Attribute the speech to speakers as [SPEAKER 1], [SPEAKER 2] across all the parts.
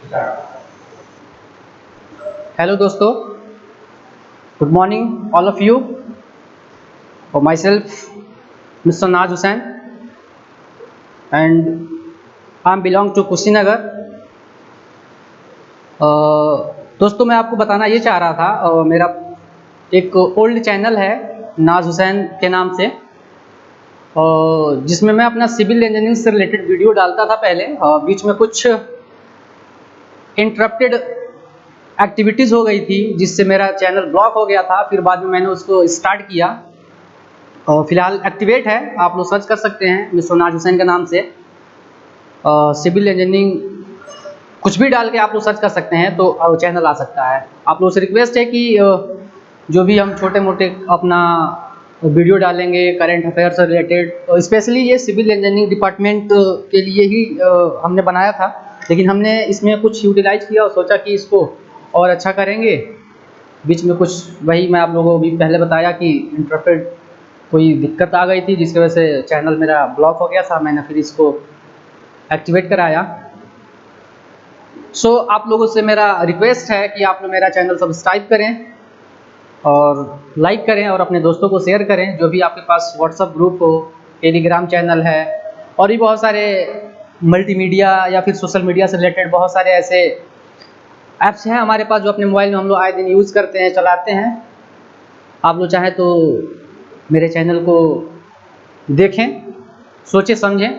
[SPEAKER 1] Hello दोस्तों, good morning all of you और myself mister Naz Hussain and I am belong to Kushinagar. दोस्तों मैं आपको बताना ये चाह रहा था, मेरा एक ओल्ड चैनल है नाज हुसैन के नाम से, जिसमें मैं अपना सिविल इंजीनियरिंग से रिलेटेड वीडियो डालता था पहले। बीच में कुछ इंटरप्टेड एक्टिविटीज़ हो गई थी जिससे मेरा चैनल ब्लॉक हो गया था। फिर बाद में मैंने उसको स्टार्ट किया और फिलहाल एक्टिवेट है। आप लोग सर्च कर सकते हैं मिस्टर नाज हुसैन के नाम से, सिविल इंजीनियरिंग कुछ भी डाल के आप लोग सर्च कर सकते हैं तो चैनल आ सकता है। आप लोगों से रिक्वेस्ट है कि जो भी हम छोटे मोटे अपना वीडियो डालेंगे करंट अफेयर से रिलेटेड, स्पेशली ये सिविल इंजीनियरिंग डिपार्टमेंट के लिए ही हमने बनाया था, लेकिन हमने इसमें कुछ यूटिलाइज किया और सोचा कि इसको और अच्छा करेंगे। बीच में कुछ वही मैं आप लोगों को भी पहले बताया कि इंटरप्रेट कोई दिक्कत आ गई थी जिसकी वजह से चैनल मेरा ब्लॉक हो गया था। मैंने फिर इसको एक्टिवेट कराया। सो आप लोगों से मेरा रिक्वेस्ट है कि आप लोग मेरा चैनल सब्सक्राइब करें और लाइक करें और अपने दोस्तों को शेयर करें। जो भी आपके पास व्हाट्सएप ग्रुप हो, टेलीग्राम चैनल है और भी बहुत सारे मल्टीमीडिया या फिर सोशल मीडिया से रिलेटेड बहुत सारे ऐसे ऐप्स हैं हमारे पास जो अपने मोबाइल में हम लोग आए दिन यूज़ करते हैं, चलाते हैं। आप लोग चाहें तो मेरे चैनल को देखें, सोचें समझें,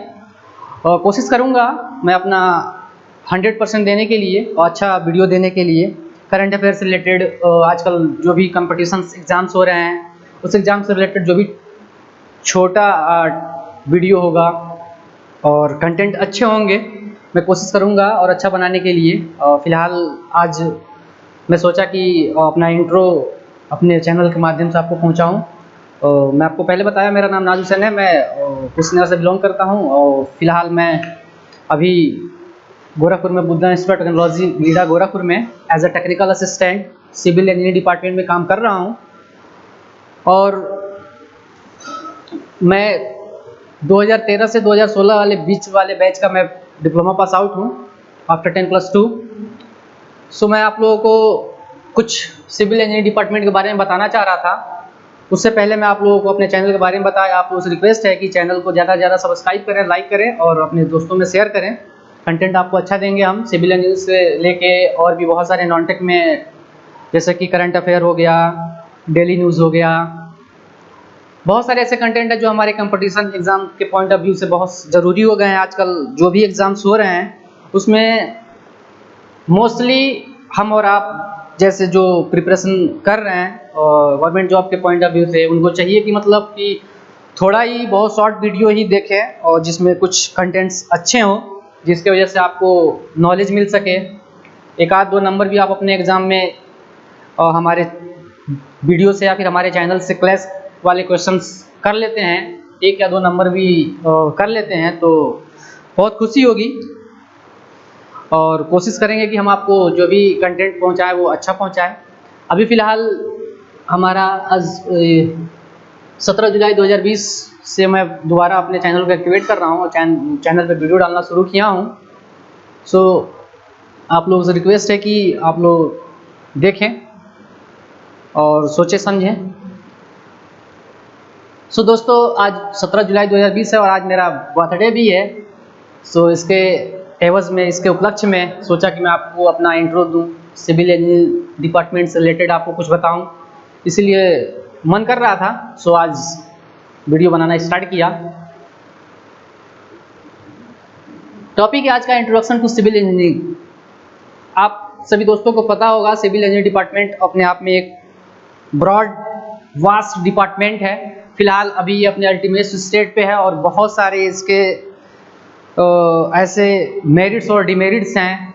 [SPEAKER 1] और कोशिश करूँगा मैं अपना 100% देने के लिए और अच्छा वीडियो देने के लिए। करंट अफेयर से रिलेटेड आजकल जो भी कंपटीशंस एग्ज़ाम्स हो रहे हैं उस एग्ज़ाम से रिलेटेड जो भी छोटा वीडियो होगा और कंटेंट अच्छे होंगे, मैं कोशिश करूँगा और अच्छा बनाने के लिए। फ़िलहाल आज मैं सोचा कि अपना इंट्रो अपने चैनल के माध्यम से आपको पहुँचाऊँ। मैं आपको पहले बताया मेरा नाम नाज हुसैन है, मैं कुशीनगर से बिलोंग करता हूँ और फ़िलहाल मैं अभी गोरखपुर में Buddha institute of technology GIDA Gorakhpur में as a technical assistant civil engineering department में काम कर रहा हूँ। और मैं 2013 से 2016 वाले बीच वाले बैच का मैं डिप्लोमा पास आउट हूँ आफ्टर 10+2। सो मैं आप लोगों को कुछ सिविल इंजीनियरिंग डिपार्टमेंट के बारे में बताना चाह रहा था। उससे पहले मैं आप लोगों को अपने चैनल के बारे में बताया। आप लोगों से रिक्वेस्ट है कि चैनल को ज़्यादा से ज़्यादा सब्सक्राइब करें, लाइक करें और अपने दोस्तों में शेयर करें। कंटेंट आपको अच्छा देंगे हम, सिविल इंजीनियरिंग से लेके और भी बहुत सारे नॉन टेक में, जैसे कि करंट अफेयर हो गया, डेली न्यूज़ हो गया, बहुत सारे ऐसे कंटेंट है जो हमारे कंपटीशन एग्ज़ाम के पॉइंट ऑफ व्यू से बहुत ज़रूरी हो गए हैं। आजकल जो भी एग्ज़ाम्स हो रहे हैं उसमें मोस्टली हम और आप जैसे जो प्रिपरेशन कर रहे हैं और गवर्नमेंट जॉब के पॉइंट ऑफ व्यू से, उनको चाहिए कि मतलब कि थोड़ा ही बहुत शॉर्ट वीडियो ही देखें और जिसमें कुछ कंटेंट्स अच्छे हों, जिसके वजह से आपको नॉलेज मिल सके। एक आध दो नंबर भी आप अपने एग्ज़ाम में हमारे वीडियो से या फिर हमारे चैनल से क्लास वाले क्वेश्चंस कर लेते हैं, 1 या 2 नंबर भी कर लेते हैं तो बहुत खुशी होगी। और कोशिश करेंगे कि हम आपको जो भी कंटेंट पहुंचाएं वो अच्छा पहुंचाएं। अभी फ़िलहाल हमारा आज 17 जुलाई 2020 से मैं दोबारा अपने चैनल को एक्टिवेट कर रहा हूं और चैनल पे वीडियो डालना शुरू किया हूं। सो आप लोगों से रिक्वेस्ट है कि आप लोग देखें और सोचें समझें। सो दोस्तों आज 17 जुलाई 2020 है और आज मेरा बर्थडे भी है। सो इसके एवज़ में, इसके उपलक्ष्य में सोचा कि मैं आपको अपना इंट्रो दूं, सिविल इंजीनियरिंग डिपार्टमेंट से रिलेटेड आपको कुछ बताऊं, इसलिए मन कर रहा था। सो आज वीडियो बनाना स्टार्ट किया। टॉपिक है आज का इंट्रोडक्शन टू सिविल इंजीनियरिंग। आप सभी दोस्तों को पता होगा सिविल इंजीनियरिंग डिपार्टमेंट अपने आप में एक ब्रॉड वास्ट डिपार्टमेंट है। फिलहाल अभी ये अपने अल्टीमेट स्टेज पे है और बहुत सारे इसके ऐसे मेरिट्स और डिमेरिट्स हैं।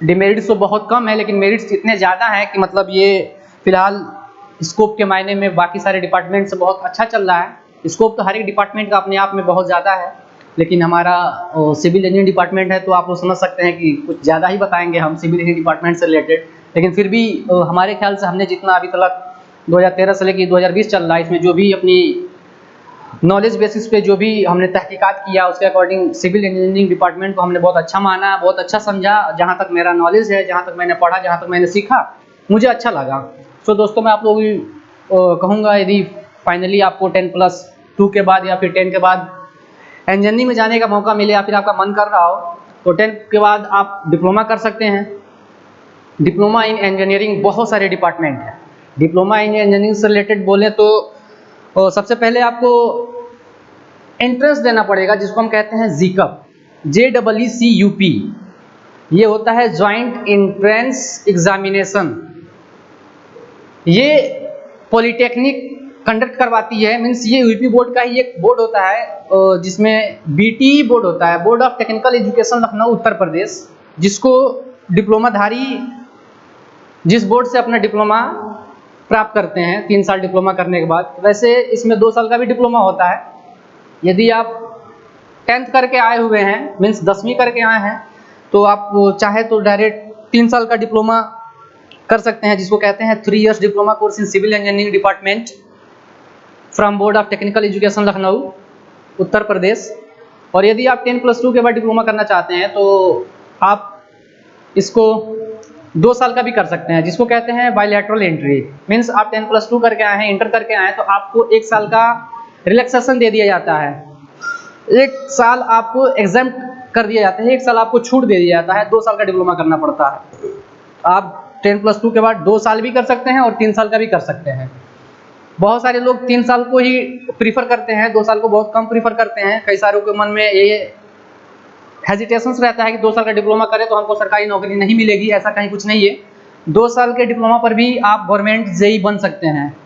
[SPEAKER 1] डिमेरिट्स तो बहुत कम है लेकिन मेरिट्स इतने ज़्यादा हैं कि मतलब ये फ़िलहाल स्कोप के मायने में बाकी सारे डिपार्टमेंट से बहुत अच्छा चल रहा है। स्कोप तो हर एक डिपार्टमेंट का अपने आप में बहुत ज़्यादा है, लेकिन हमारा सिविल इंजीनियरिंग डिपार्टमेंट है तो आप लोग समझ सकते हैं कि कुछ ज़्यादा ही बताएंगे हम सिविल इंजीनियरिंग डिपार्टमेंट से रिलेटेड। लेकिन फिर भी हमारे ख्याल से हमने जितना अभी तक 2013 से लेकर 2020 चल रहा है, इसमें जो भी अपनी नॉलेज बेसिस पे जो भी हमने तहकीकात किया उसके अकॉर्डिंग सिविल इंजीनियरिंग डिपार्टमेंट को हमने बहुत अच्छा माना, बहुत अच्छा समझा। जहाँ तक मेरा नॉलेज है, जहाँ तक मैंने पढ़ा, जहाँ तक मैंने सीखा, मुझे अच्छा लगा। सो दोस्तों, मैं आप लोगों को कहूँगा, यदि फाइनली आपको 10+2 के बाद या फिर 10 के बाद इंजीनियरिंग में जाने का मौका मिले या फिर आपका मन कर रहा हो, तो 10 के बाद आप डिप्लोमा कर सकते हैं। डिप्लोमा इन इंजीनियरिंग बहुत सारे डिपार्टमेंट हैं। डिप्लोमा इन इंजीनियरिंग से रिलेटेड बोले तो सबसे पहले आपको एंट्रेंस देना पड़ेगा, जिसको हम कहते हैं जीकअप, JEECUP। ये होता है जॉइंट एंट्रेंस एग्जामिनेशन। ये पॉलिटेक्निक कंडक्ट करवाती है, मीन्स ये यूपी बोर्ड का ही एक बोर्ड होता है, जिसमें BTE बोर्ड होता है, board of technical education Lucknow Uttar Pradesh, जिसको डिप्लोमाधारी जिस बोर्ड से अपना डिप्लोमा प्राप्त करते हैं 3 साल डिप्लोमा करने के बाद। वैसे इसमें 2 साल का भी डिप्लोमा होता है। यदि आप 10th करके आए हुए हैं, मीन्स 10वीं करके आए हैं, तो आप चाहे तो डायरेक्ट 3 साल का डिप्लोमा कर सकते हैं, जिसको कहते हैं 3 years diploma course in civil engineering department from board of technical education Lucknow Uttar Pradesh. और यदि आप 10+2 के बाद डिप्लोमा करना चाहते हैं तो आप इसको 2 साल का भी कर सकते हैं, जिसको कहते हैं बायलैटरल एंट्री। मीन्स आप 10+2 करके आए हैं, इंटर करके आए हैं, तो आपको 1 साल का रिलैक्सेशन दे दिया जाता है, 1 साल आपको एग्जाम कर दिया जाता है, 1 साल आपको छूट दे दिया जाता है। 2 साल का डिप्लोमा करना पड़ता है। आप 10+2 के बाद 2 साल भी कर सकते हैं और 3 साल का भी कर सकते हैं। बहुत सारे लोग 3 साल को ही प्रीफर करते हैं, 2 साल को बहुत कम प्रीफर करते हैं। कई सारों के मन में ये हेजिटेशंस रहता है कि 2 साल का डिप्लोमा करें तो हमको सरकारी नौकरी नहीं मिलेगी। ऐसा कहीं कुछ नहीं है। 2 साल के डिप्लोमा पर भी आप गवर्नमेंट जेई बन सकते हैं।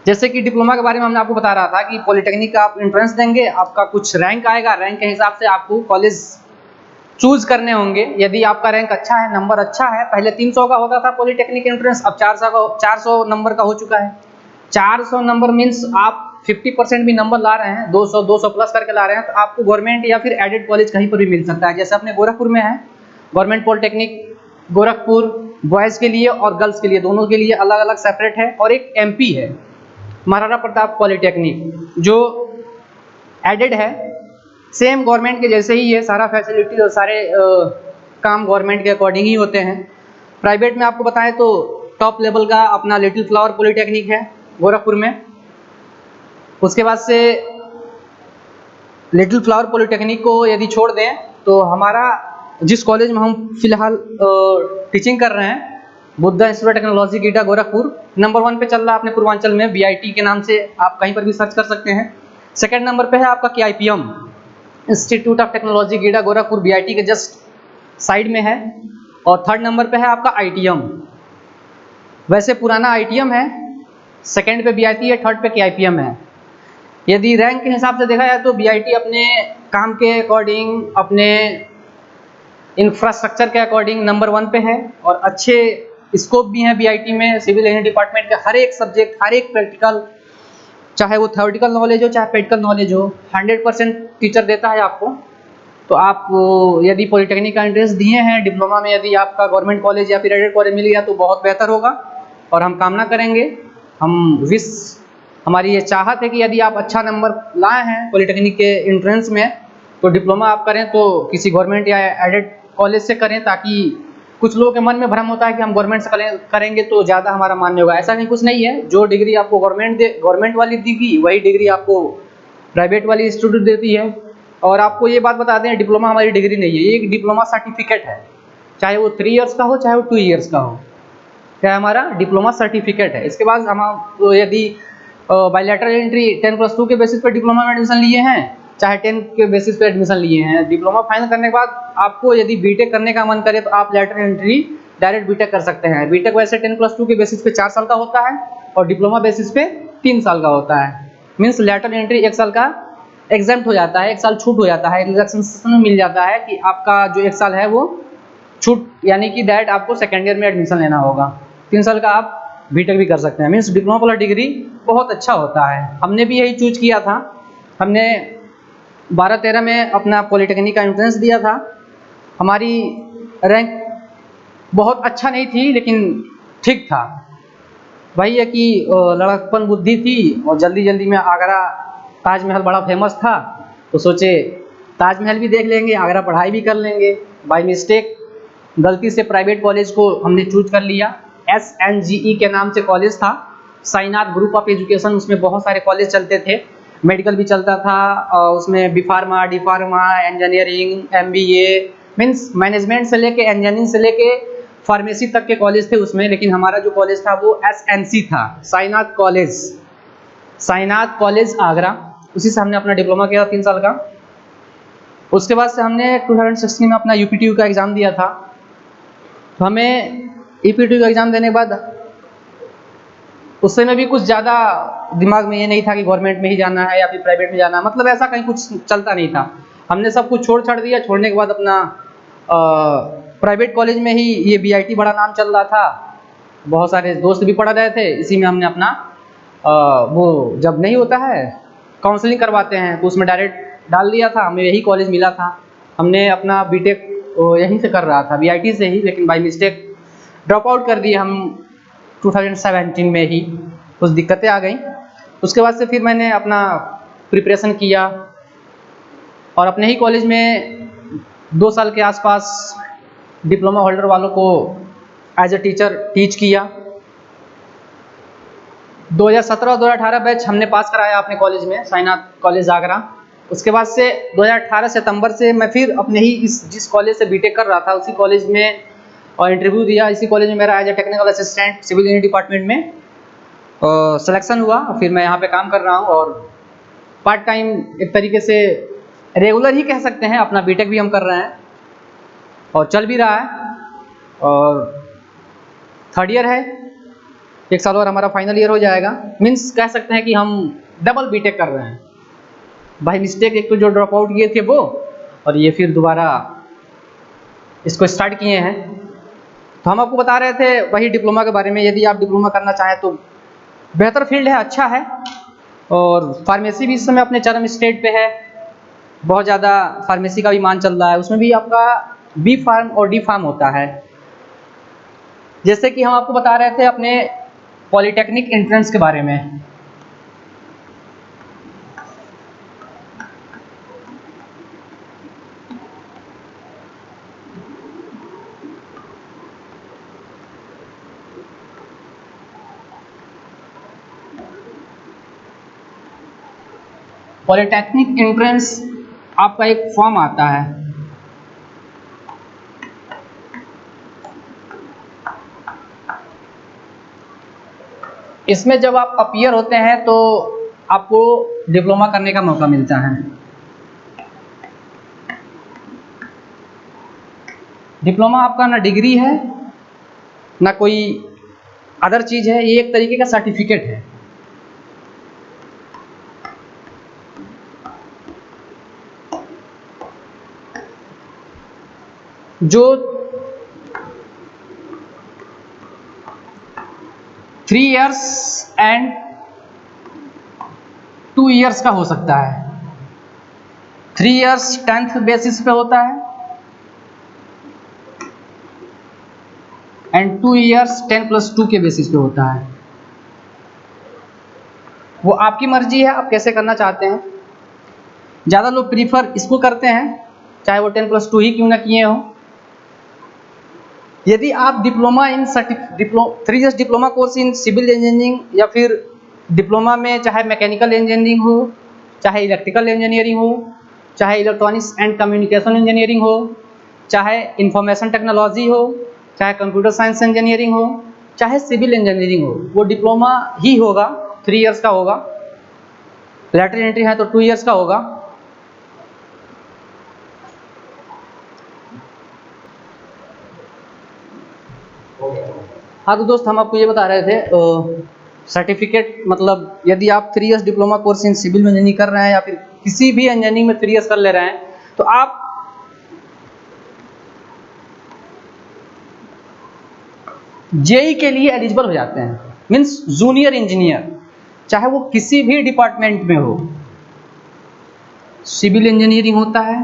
[SPEAKER 1] जैसे कि डिप्लोमा के बारे में हमने आपको बता रहा था कि पॉलिटेक्निक का आप एंट्रेंस देंगे, आपका कुछ रैंक आएगा, रैंक के हिसाब से आपको कॉलेज चूज करने होंगे। यदि आपका रैंक अच्छा है, नंबर अच्छा है, पहले 300 का होता था पॉलिटेक्निक एंट्रेंस, अब 400 नंबर का हो चुका है। 400 नंबर मीन्स आप 50% भी नंबर ला रहे हैं, 200 प्लस करके ला रहे हैं, तो आपको गवर्नमेंट या फिर एडेड कॉलेज कहीं पर भी मिल सकता है। जैसे अपने गोरखपुर में है गवर्नमेंट पॉलिटेक्निक गोरखपुर, बॉयज़ के लिए और गर्ल्स के लिए, दोनों के लिए अलग अलग सेपरेट है। और एक MP है महाराणा प्रताप पॉलिटेक्निक, जो एडेड है, सेम गवर्नमेंट के जैसे ही है, सारा फैसिलिटी और सारे काम गवर्नमेंट के अकॉर्डिंग ही होते हैं। प्राइवेट में आपको बताएं तो टॉप लेवल का अपना लिटिल फ्लावर पॉलिटेक्निक है गोरखपुर में। उसके बाद से लिटिल फ्लावर पॉलिटेक्निक को यदि छोड़ दें तो हमारा जिस कॉलेज में हम फिलहाल टीचिंग कर रहे हैं, Buddha institute of technology गीटा Gorakhpur, number 1 पे चल रहा है अपने पूर्वांचल में, BIT के नाम से आप कहीं पर भी सर्च कर सकते हैं। सेकंड नंबर पे है आपका KIPM institute of technology गीटा Gorakhpur, BIT के जस्ट साइड में है। और थर्ड नंबर पे है आपका ITM। वैसे पुराना ITM है, सेकंड पे BIT है, थर्ड पे KIPM है। यदि रैंक के हिसाब से देखा जाए तो BIT अपने काम के अकॉर्डिंग, अपने इंफ्रास्ट्रक्चर के अकॉर्डिंग नंबर 1 पे है। और अच्छे स्कोप भी हैं BIT में, सिविल इंजीनियरिंग डिपार्टमेंट के हर एक सब्जेक्ट, हर एक प्रैक्टिकल, चाहे वो थ्योरेटिकल नॉलेज हो चाहे प्रैक्टिकल नॉलेज हो, 100% टीचर देता है आपको। तो आप यदि पॉलिटेक्निक का एंट्रेंस दिए हैं डिप्लोमा में, यदि आपका गवर्नमेंट कॉलेज या फिर एडेड कॉलेज मिल गया तो बहुत बेहतर होगा। और हम कामना करेंगे, हमारी ये चाहत है कि यदि आप अच्छा नंबर लाए हैं पॉलिटेक्निक के एंट्रेंस में, तो डिप्लोमा आप करें तो किसी गवर्नमेंट या एडेड कॉलेज से करें, ताकि कुछ लोगों के मन में भ्रम होता है कि हम गवर्नमेंट से करेंगे तो ज़्यादा हमारा मान्य होगा। ऐसा नहीं, कुछ नहीं है। जो डिग्री आपको गवर्नमेंट वाली देगी, वही डिग्री आपको प्राइवेट वाली इंस्टीट्यूट देती है। और आपको ये बात बता दें, डिप्लोमा हमारी डिग्री नहीं है, ये एक डिप्लोमा सर्टिफिकेट है। चाहे वो 3 years का हो, चाहे वो 2 years का हो, क्या हमारा डिप्लोमा सर्टिफिकेट है। इसके बाद हम यदि बायलैटरल एंट्री 10+2 के बेसिस पर डिप्लोमा में एडमिशन लिए हैं, चाहे 10 के बेसिस पे एडमिशन लिए हैं, डिप्लोमा फाइनल करने के बाद आपको यदि बीटेक करने का मन करे तो आप लैटरल एंट्री डायरेक्ट बीटेक कर सकते हैं। बीटेक वैसे 10+2 के बेसिस पे 4 साल का होता है और डिप्लोमा बेसिस पे 3 साल का होता है। मीन्स लैटरल एंट्री 1 साल का एग्जाम्प्ट हो जाता है, 1 साल छूट हो जाता है, रिलैक्सेशन में मिल जाता है कि आपका जो 1 साल है वो छूट, यानी कि डायरेक्ट आपको सेकेंड ईयर में एडमिशन लेना होगा। 3 साल का आप बीटेक भी कर सकते हैं। मीन्स डिप्लोमा वाला डिग्री बहुत अच्छा होता है। हमने भी यही चूज किया था। हमने 12-13 में अपना पॉलिटेक्निक का एंट्रेंस दिया था। हमारी रैंक बहुत अच्छा नहीं थी, लेकिन ठीक था। वही है कि लड़कपन बुद्धि थी और जल्दी जल्दी में आगरा ताजमहल बड़ा फेमस था, तो सोचे ताजमहल भी देख लेंगे, आगरा पढ़ाई भी कर लेंगे। बाय मिस्टेक गलती से प्राइवेट कॉलेज को हमने चूज कर लिया। SNGE के नाम से कॉलेज था, साईनाथ ग्रुप ऑफ एजुकेशन। उसमें बहुत सारे कॉलेज चलते थे, मेडिकल भी चलता था, और उसमें B pharma, D pharma, engineering, MBA, means management से लेके इंजीनियरिंग से लेके फार्मेसी तक के कॉलेज थे उसमें। लेकिन हमारा जो कॉलेज था वो SNC था, साईनाथ कॉलेज, साईनाथ कॉलेज आगरा। उसी से हमने अपना डिप्लोमा किया 3 साल का। उसके बाद से हमने 2016 में अपना UPTU का एग्ज़ाम दिया था। तो हमें UPTU का एग्ज़ाम देने के बाद उस समय भी कुछ ज़्यादा दिमाग में ये नहीं था कि गवर्नमेंट में ही जाना है या फिर प्राइवेट में जाना है, मतलब ऐसा कहीं कुछ चलता नहीं था। हमने सब कुछ छोड़ छाड़ दिया। छोड़ने के बाद अपना प्राइवेट कॉलेज में ही ये BIT बड़ा नाम चल रहा था, बहुत सारे दोस्त भी पढ़ रहे थे, इसी में हमने अपना वो जब नहीं होता है काउंसलिंग करवाते हैं तो उसमें डायरेक्ट डाल दिया था। हमें यही कॉलेज मिला था। हमने अपना BTech यहीं से कर रहा था, BIT से ही, लेकिन बाय मिस्टेक ड्रॉप आउट कर दिए हम 2017 में ही। कुछ दिक्कतें आ गई। उसके बाद से फिर मैंने अपना प्रिपरेशन किया और अपने ही कॉलेज में 2 साल के आसपास डिप्लोमा होल्डर वालों को एज ए टीचर टीच किया। 2017 और 2018 बैच हमने पास कराया अपने कॉलेज में, साईनाथ कॉलेज आगरा। उसके बाद से 2018 सितंबर से मैं फिर अपने ही जिस कॉलेज से BTech कर रहा था उसी कॉलेज में और इंटरव्यू दिया। इसी कॉलेज में मेरा as a technical assistant civil engineering department में सिलेक्शन हुआ। फिर मैं यहाँ पे काम कर रहा हूँ और पार्ट टाइम एक तरीके से रेगुलर ही कह सकते हैं। अपना BTech भी हम कर रहे हैं और चल भी रहा है, और 3rd ईयर है, 1 साल और हमारा फाइनल ईयर हो जाएगा। मीन्स कह सकते हैं कि हम डबल BTech कर रहे हैं। बाय मिस्टेक एक तो जो ड्रॉप आउट किए थे वो, और ये फिर दोबारा इसको स्टार्ट किए हैं। तो हम आपको बता रहे थे वही डिप्लोमा के बारे में। यदि आप डिप्लोमा करना चाहें तो बेहतर फील्ड है, अच्छा है। और फार्मेसी भी इस समय अपने चरम स्टेट पे है, बहुत ज़्यादा फार्मेसी का भी मान चल रहा है। उसमें भी आपका B फार्म और D फार्म होता है। जैसे कि हम आपको बता रहे थे अपने पॉलिटेक्निक एंट्रेंस के बारे में। पॉलिटेक्निक एंट्रेंस आपका एक फॉर्म आता है। इसमें जब आप अपीयर होते हैं तो आपको डिप्लोमा करने का मौका मिलता है। डिप्लोमा आपका ना डिग्री है ना कोई अदर चीज़ है, ये एक तरीके का सर्टिफिकेट है। जो 3 इयर्स एंड 2 इयर्स का हो सकता है। 3 इयर्स 10th बेसिस पे होता है एंड 2 इयर्स 10+2 के बेसिस पे होता है। वो आपकी मर्जी है, आप कैसे करना चाहते हैं। ज़्यादा लोग प्रीफर इसको करते हैं, चाहे वो 10+2 ही क्यों ना किए हो। यदि आप diploma in 3 years diploma course in civil engineering या फिर डिप्लोमा में चाहे मैकेनिकल इंजीनियरिंग हो, चाहे इलेक्ट्रिकल इंजीनियरिंग हो, चाहे इलेक्ट्रॉनिक्स एंड कम्युनिकेशन इंजीनियरिंग हो, चाहे इंफॉर्मेशन टेक्नोलॉजी हो, चाहे कंप्यूटर साइंस इंजीनियरिंग हो, चाहे सिविल इंजीनियरिंग हो, वो डिप्लोमा ही होगा, 3 इयर्स का होगा। लैटरल एंट्री है तो 2 इयर्स का होगा। हाँ तो दोस्त, हम आपको ये बता रहे थे सर्टिफिकेट, मतलब यदि आप 3 years diploma course in civil engineering कर रहे हैं या फिर किसी भी इंजीनियरिंग में 3 इयर्स कर ले रहे हैं तो आप JEE के लिए एलिजिबल हो जाते हैं। मीन्स जूनियर इंजीनियर, चाहे वो किसी भी डिपार्टमेंट में हो। सिविल इंजीनियरिंग होता है,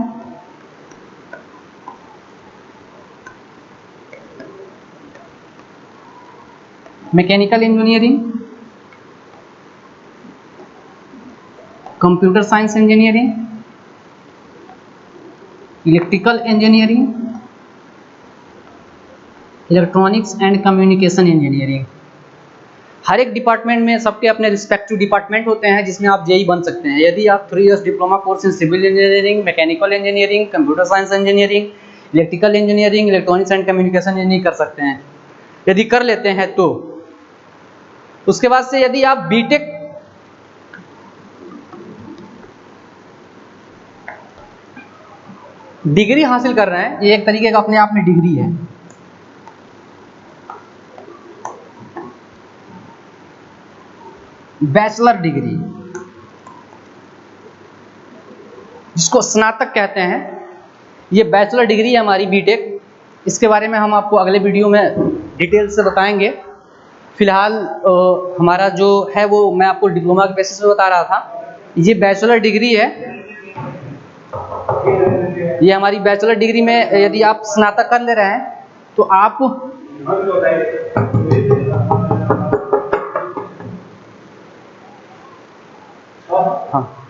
[SPEAKER 1] mechanical engineering, computer science engineering, electrical engineering, electronics and communication engineering. हर एक डिपार्टमेंट में सबके अपने रिस्पेक्टिव डिपार्टमेंट होते हैं जिसमें आप जेई बन सकते हैं। यदि आप 3 years diploma course in civil engineering, mechanical engineering, computer science engineering, electrical engineering, electronics and communication engineering कर सकते हैं। यदि कर लेते हैं तो उसके बाद से यदि आप बीटेक डिग्री हासिल कर रहे हैं, ये एक तरीके का अपने आप में डिग्री है। बैचलर डिग्री जिसको स्नातक कहते हैं, ये बैचलर डिग्री है हमारी बीटेक। इसके बारे में हम आपको अगले वीडियो में डिटेल से बताएंगे। फिलहाल हमारा जो है वो मैं आपको डिप्लोमा के बेसिस पे बता रहा था। ये बैचलर डिग्री है, ये हमारी बैचलर डिग्री में यदि आप स्नातक कर ले रहे हैं तो आप हाँ